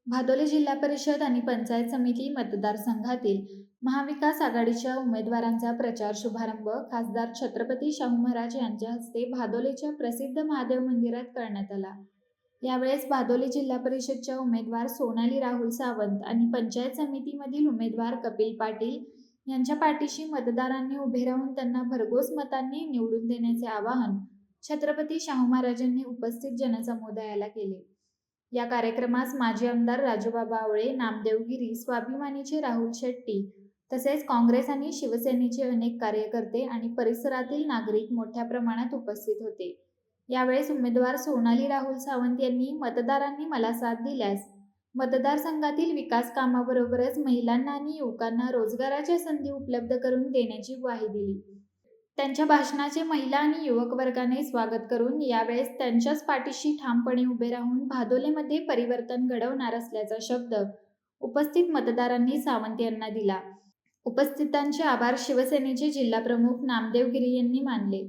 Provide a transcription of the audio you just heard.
भादोली जिल्हा परिषद आणि पंचायत समिती मतदारसंघातील महाविकास आघाडीच्या उमेदवारांचा प्रचार शुभारंभ खासदार छत्रपती शाहू महाराज यांच्या हस्ते भादोलीच्या प्रसिद्ध महादेव मंदिरात करण्यात आला। यावेळेस भादोली जिल्हा परिषदच्या उमेदवार सोनाली राहुल सावंत आणि पंचायत समितीमधील उमेदवार कपिल पाटील यांच्या पाठीशी मतदारांनी उभे राहून त्यांना भरघोस मतांनी निवडून देण्याचे आवाहन छत्रपती शाहू महाराजांनी उपस्थित जनसमुदायाला केले। या कार्यक्रमास माजी आमदार राजूबाबा आवळे, नामदेव गिरी, स्वाभिमानीचे राहुल शेट्टी तसेच काँग्रेस आणि शिवसेनेचे अनेक कार्यकर्ते आणि परिसरातील नागरिक मोठ्या प्रमाणात उपस्थित होते। यावेळेस उमेदवार सोनाली राहुल सावंत यांनी मतदारांनी मला साथ दिल्यास मतदारसंघातील विकास कामाबरोबरच महिलांना आणि युवकांना रोजगाराच्या संधी उपलब्ध करून देण्याची ग्वाही दिली। त्यांच्या भाषणाचे महिला आणि युवक वर्गाने स्वागत करून यावेळेस त्यांच्याच पाठीशी ठामपणे उभे राहून भादोलीमध्ये परिवर्तन घडवणार असल्याचा शब्द उपस्थित मतदारांनी सावंत यांना दिला। उपस्थितांचे आभार शिवसेनेचे जिल्हाप्रमुख नामदेव गिरी यांनी मानले।